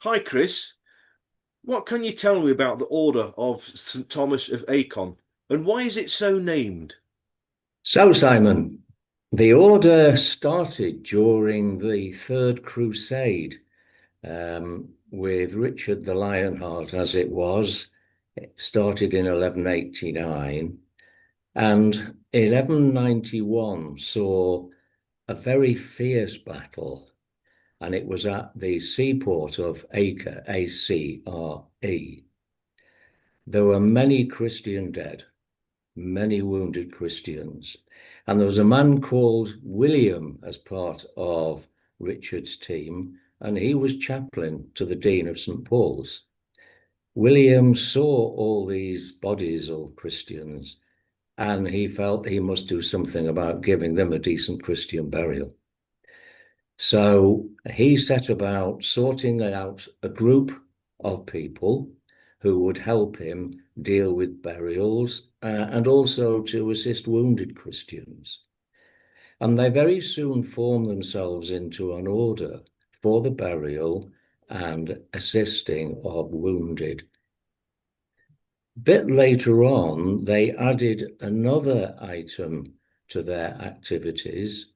Hi, Chris. What can you tell me about the Order of St. Thomas of Acon and why is it so named? So, Simon, the order started during the Third Crusade with Richard the Lionheart, as it was. It started in 1189, and 1191 saw a very fierce battle, and it was at the seaport of Acre, Acre. There were many Christian dead, many wounded Christians. And there was a man called William as part of Richard's team, and he was chaplain to the Dean of St. Paul's. William saw all these bodies of Christians, and he felt he must do something about giving them a decent Christian burial. So he set about sorting out a group of people who would help him deal with burials and also to assist wounded Christians. And they very soon formed themselves into an order for the burial and assisting of wounded. A bit later on, they added another item to their activities,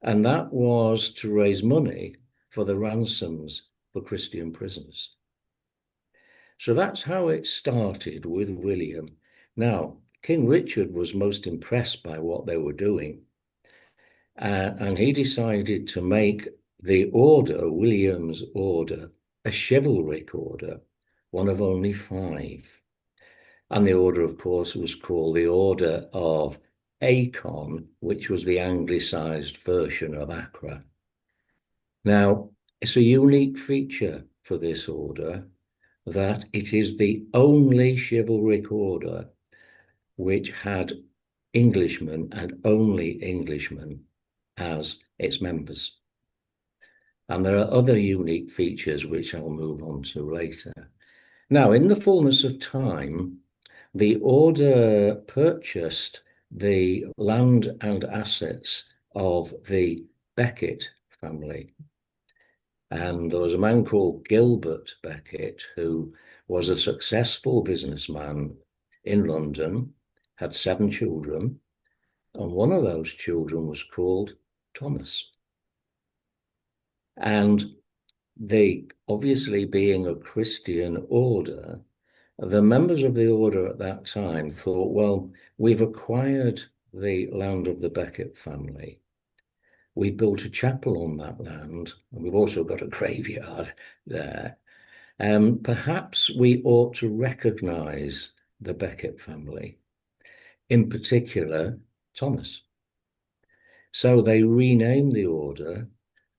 and that was to raise money for the ransoms for Christian prisoners. So that's how it started with William. Now, King Richard was most impressed by what they were doing, and he decided to make the order, William's order, a chivalric order, one of only five. And the order, of course, was called the Order of Acon, which was the anglicised version of Accra. Now, it's a unique feature for this order that it is the only chivalric order which had Englishmen and only Englishmen as its members. And there are other unique features which I'll move on to later. Now, in the fullness of time, the order purchased the land and assets of the Becket family. And there was a man called Gilbert Becket who was a successful businessman in London, had 7 children, and one of those children was called Thomas. And they, obviously being a Christian order, the members of the order at that time thought, well, we've acquired the land of the Becket family. We built a chapel on that land, and we've also got a graveyard there. Perhaps we ought to recognise the Becket family, in particular Thomas. So they renamed the order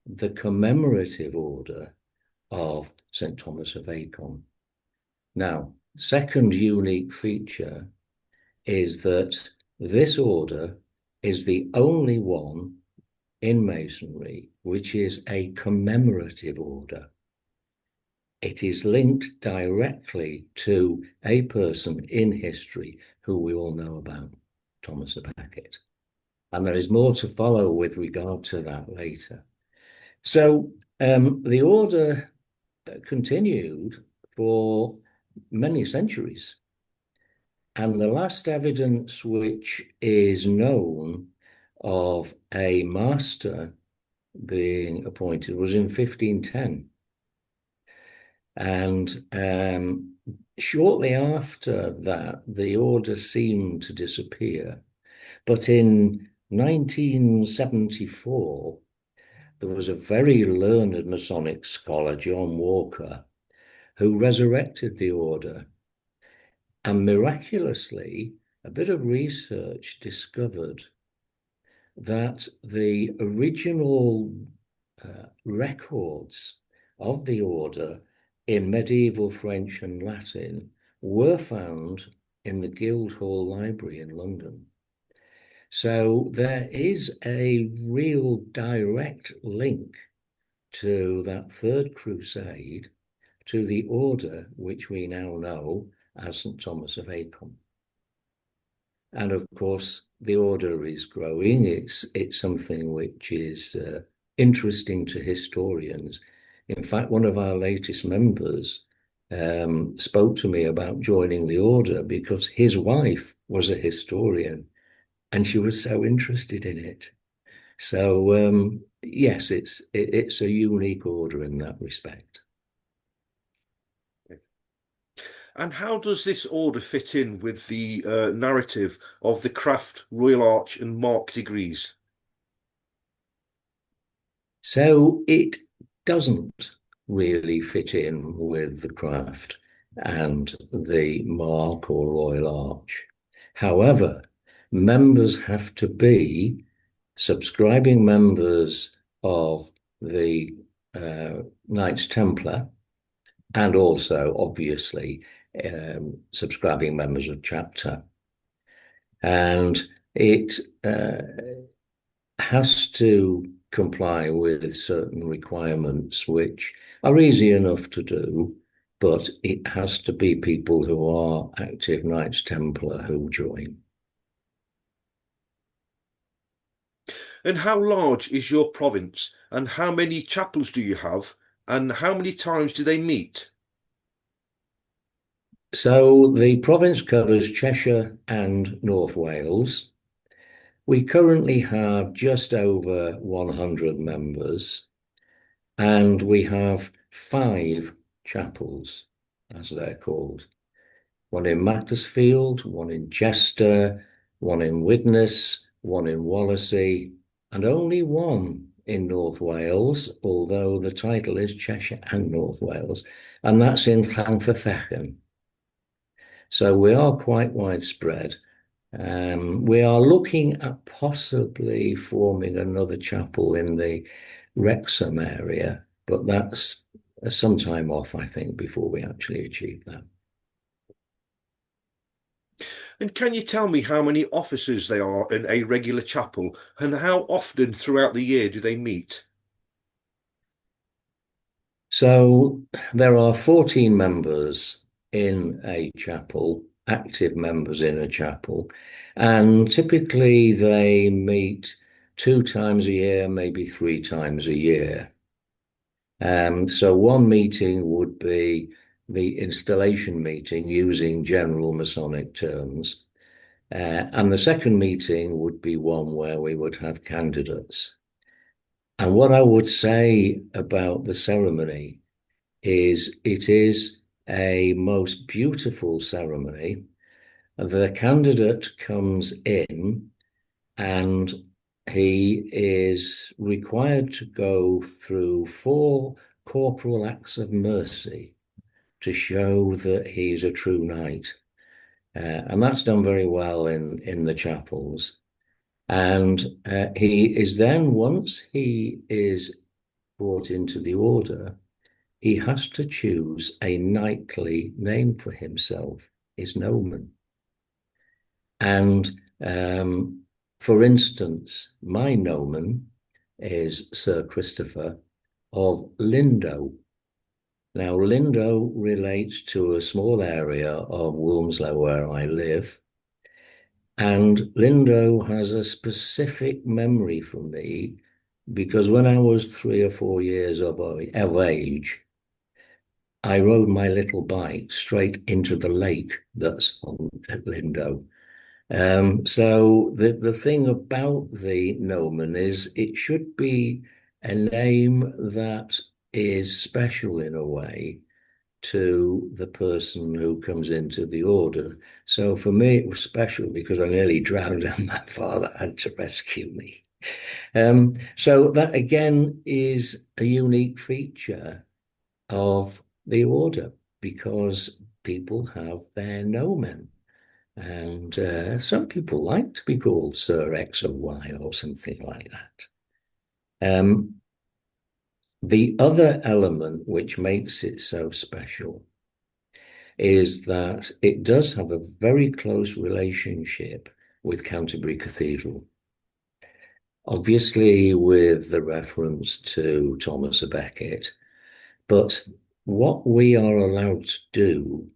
the Commemorative Order of St. Thomas of Acon. Now, second unique feature is that this order is the only one in Masonry which is a commemorative order. It is linked directly to a person in history who we all know about, Thomas à Becket. And there is more to follow with regard to that later. So the order continued for many centuries. And the last evidence which is known of a master being appointed was in 1510. And shortly after that, the order seemed to disappear. But in 1974, there was a very learned Masonic scholar, John Walker, who resurrected the order. And miraculously, a bit of research discovered that the original records of the order in medieval French and Latin were found in the Guildhall Library in London. So there is a real direct link to that Third Crusade, to the order which we now know as St. Thomas of Acon. And of course, the order is growing. It's something which is interesting to historians In fact, one of our latest members spoke to me about joining the order because his wife was a historian and she was so interested in it. So yes, it's a unique order in that respect. And how does this order fit in with the narrative of the Craft, Royal Arch, and Mark degrees? So it doesn't really fit in with the craft and the Mark or Royal Arch. However, members have to be subscribing members of the Knights Templar and also, obviously, subscribing members of chapter. And it has to comply with certain requirements, which are easy enough to do, but it has to be people who are active Knights Templar who join. And how large is your province? And how many chapels do you have? And how many times do they meet? So the province covers Cheshire and North Wales. We currently have just over 100 members, and we have 5 chapels, as they're called. One in Macclesfield, one in Chester, one in Widnes, one in Wallasey, and only one in North Wales, although the title is Cheshire and North Wales, and that's in Llanfyfechan. So we are quite widespread. We are looking at possibly forming another chapel in the Wrexham area, but that's some time off, I think, before we actually achieve that. And can you tell me how many officers there are in a regular chapel and how often throughout the year do they meet? So there are 14 members in a chapel, active members in a chapel, and typically they meet 2 times a year, maybe 3 times a year. So one meeting would be the installation meeting using general Masonic terms. And the second meeting would be one where we would have candidates. And what I would say about the ceremony is it is a most beautiful ceremony. The candidate comes in and he is required to go through 4 corporal acts of mercy to show that he's a true knight. And that's done very well in the chapels. And he is then, once he is brought into the order, he has to choose a knightly name for himself, his nomen. And for instance, my nomen is Sir Christopher of Lindo. Now, Lindo relates to a small area of Wilmslow where I live. And Lindo has a specific memory for me because when I was 3 or 4 years of age, I rode my little bike straight into the lake that's at Lindo. So the thing about the gnomon is it should be a name that is special in a way to the person who comes into the order. So for me, it was special because I nearly drowned and my father had to rescue me. So that again is a unique feature of the order because people have their nomen. And some people like to be called Sir X or Y or something like that. The other element which makes it so special is that it does have a very close relationship with Canterbury Cathedral. Obviously, with the reference to Thomas à Becket, but what we are allowed to do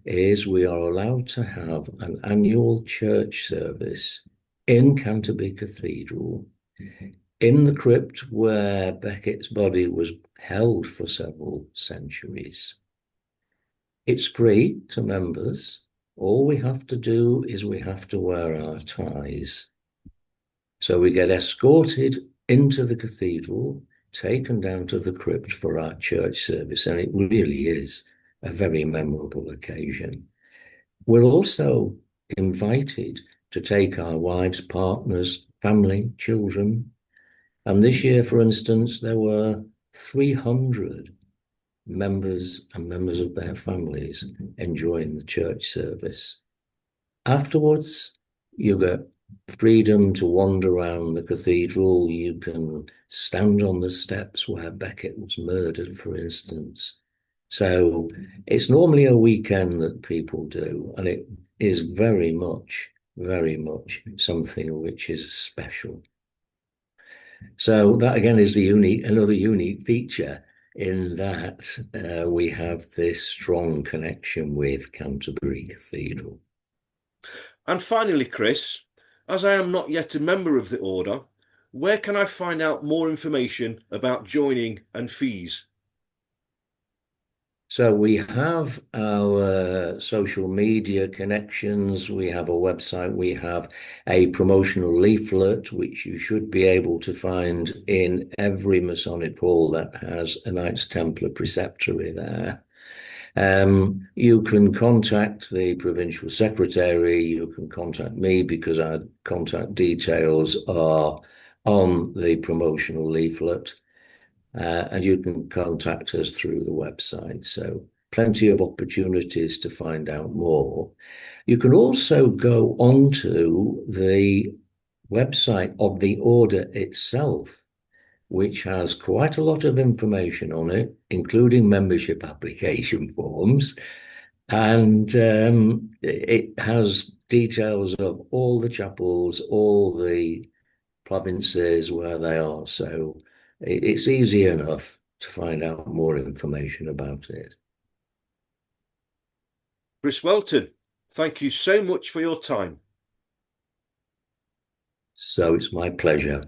is we are allowed to have an annual church service in Canterbury Cathedral in the crypt where Becket's body was held for several centuries. It's free to members. All we have to do is we have to wear our ties. So we get escorted into the cathedral, taken down to the crypt for our church service, and it really is a very memorable occasion. We're also invited to take our wives, partners, family, children. And this year, for instance, there were 300 members and members of their families enjoying the church service. Afterwards, you get freedom to wander around the cathedral. You can stand on the steps where Becket was murdered, for instance. So it's normally a weekend that people do, and it is very much something which is special. So that again is another unique feature in that we have this strong connection with Canterbury Cathedral. And finally, Chris, as I am not yet a member of the order, where can I find out more information about joining and fees? So we have our social media connections, we have a website, we have a promotional leaflet, which you should be able to find in every Masonic hall that has a Knights Templar preceptory there. You can contact the provincial secretary, you can contact me because our contact details are on the promotional leaflet. And you can contact us through the website. So plenty of opportunities to find out more. You can also go onto the website of the order itself, which has quite a lot of information on it, including membership application forms. And it has details of all the chapels, all the provinces where they are. So it's easy enough to find out more information about it. Chris Welton, thank you so much for your time. So it's my pleasure.